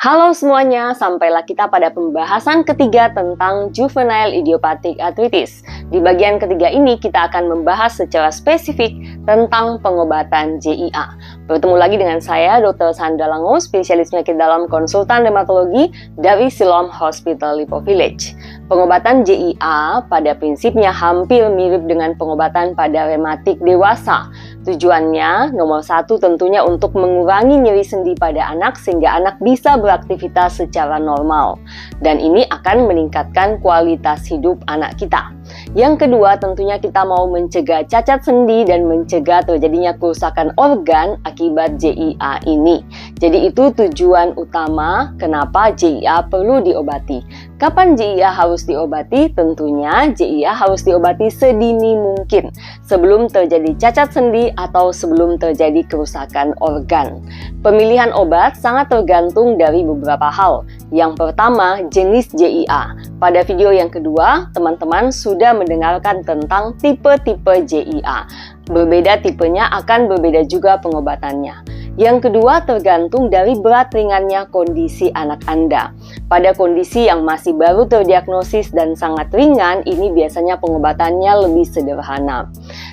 Halo semuanya, sampailah kita pada pembahasan ketiga tentang juvenile idiopathic arthritis. Di bagian ketiga ini kita akan membahas secara spesifik tentang pengobatan JIA. Bertemu lagi dengan saya, Dr. Sandra Lango, spesialis penyakit dalam konsultan dermatologi dari Siloam Hospital Lipo Village. Pengobatan JIA pada prinsipnya hampir mirip dengan pengobatan pada rematik dewasa. Tujuannya nomor satu tentunya untuk mengurangi nyeri sendi pada anak sehingga anak bisa beraktivitas secara normal. Dan ini akan meningkatkan kualitas hidup anak kita. Yang kedua tentunya kita mau mencegah cacat sendi dan mencegah terjadinya kerusakan organ akibat JIA ini. Jadi itu tujuan utama kenapa JIA perlu diobati. Kapan JIA harus diobati? Tentunya JIA harus diobati sedini mungkin sebelum terjadi cacat sendi atau sebelum terjadi kerusakan organ. Pemilihan obat sangat tergantung dari beberapa hal. Yang pertama, jenis JIA. Pada video yang kedua, teman-teman sudah mendengarkan tentang tipe-tipe JIA. Berbeda tipenya akan berbeda juga pengobatannya. Yang kedua, tergantung dari berat ringannya kondisi anak Anda. Pada kondisi yang masih baru terdiagnosis dan sangat ringan, ini biasanya pengobatannya lebih sederhana.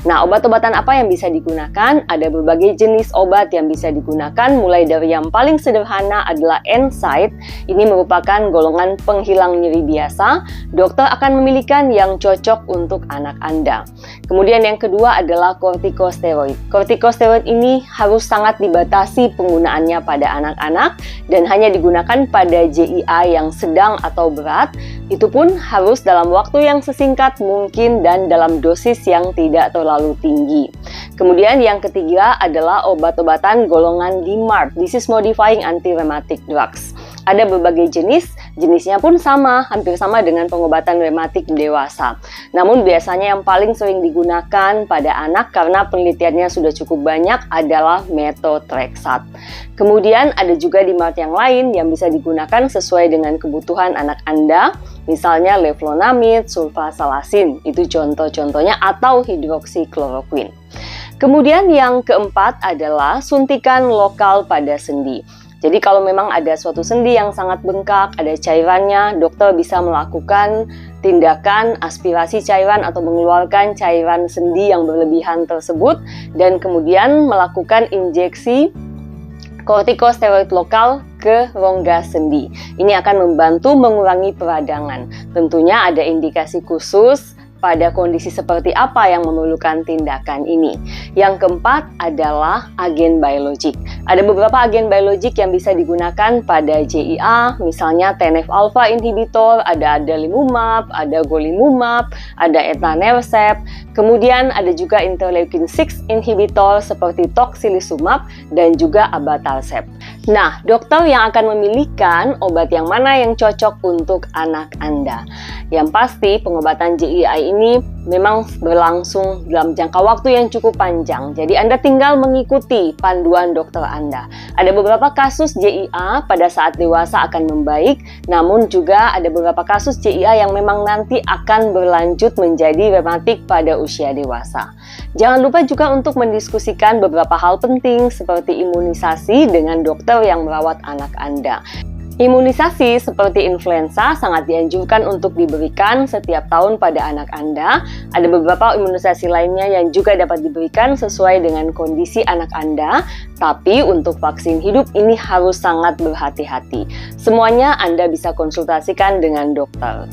Nah, obat-obatan apa yang bisa digunakan? Ada berbagai jenis obat yang bisa digunakan, mulai dari yang paling sederhana adalah NSAID. Ini merupakan golongan penghilang nyeri biasa. Dokter akan memilihkan yang cocok untuk anak Anda. Kemudian yang kedua adalah kortikosteroid. Kortikosteroid ini harus sangat dibatasi penggunaannya pada anak-anak dan hanya digunakan pada JIA yang sedang atau berat. Itu pun harus dalam waktu yang sesingkat mungkin dan dalam dosis yang tidak terlalu tinggi. Kemudian yang ketiga adalah obat-obatan golongan DMARD, Disease Modifying Anti-Rheumatic Drugs. Ada berbagai jenisnya pun sama, hampir sama dengan pengobatan rematik dewasa. Namun biasanya yang paling sering digunakan pada anak karena penelitiannya sudah cukup banyak adalah methotrexate. Kemudian ada juga DMARD yang lain yang bisa digunakan sesuai dengan kebutuhan anak Anda, misalnya leflunomid, sulfasalazin, itu contoh-contohnya, atau hidroksikloroquine. Kemudian yang keempat adalah suntikan lokal pada sendi. Jadi kalau memang ada suatu sendi yang sangat bengkak, ada cairannya, dokter bisa melakukan tindakan aspirasi cairan atau mengeluarkan cairan sendi yang berlebihan tersebut dan kemudian melakukan injeksi kortikosteroid lokal ke rongga sendi. Ini akan membantu mengurangi peradangan. Tentunya ada indikasi khusus pada kondisi seperti apa yang memerlukan tindakan ini. Yang keempat adalah agen biologik. Ada beberapa agen biologik yang bisa digunakan pada JIA, misalnya TNF-alpha inhibitor, ada adalimumab, ada golimumab, ada etanercept. Kemudian ada juga interleukin 6 inhibitor seperti tocilizumab dan juga abatalcept. Nah, dokter yang akan memilihkan obat yang mana yang cocok untuk anak Anda. Yang pasti pengobatan JIA ini memang berlangsung dalam jangka waktu yang cukup panjang. Jadi Anda tinggal mengikuti panduan dokter Anda. Ada beberapa kasus JIA pada saat dewasa akan membaik, namun juga ada beberapa kasus JIA yang memang nanti akan berlanjut menjadi rematik pada usia dewasa. Jangan lupa juga untuk mendiskusikan beberapa hal penting seperti imunisasi dengan dokter yang merawat anak Anda. Imunisasi seperti influenza sangat dianjurkan untuk diberikan setiap tahun pada anak Anda. Ada beberapa imunisasi lainnya yang juga dapat diberikan sesuai dengan kondisi anak Anda. Tapi untuk vaksin hidup ini harus sangat berhati-hati. Semuanya Anda bisa konsultasikan dengan dokter.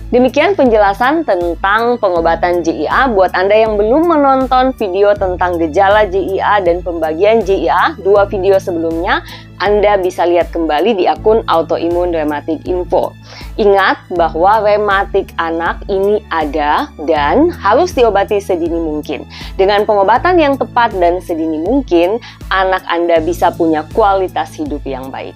Demikian penjelasan tentang pengobatan JIA. Buat Anda yang belum menonton video tentang gejala JIA dan pembagian JIA, 2 video sebelumnya, Anda bisa lihat kembali di akun Autoimmune Rheumatic Info. Ingat bahwa rematik anak ini ada dan harus diobati sedini mungkin. Dengan pengobatan yang tepat dan sedini mungkin, anak Anda bisa punya kualitas hidup yang baik.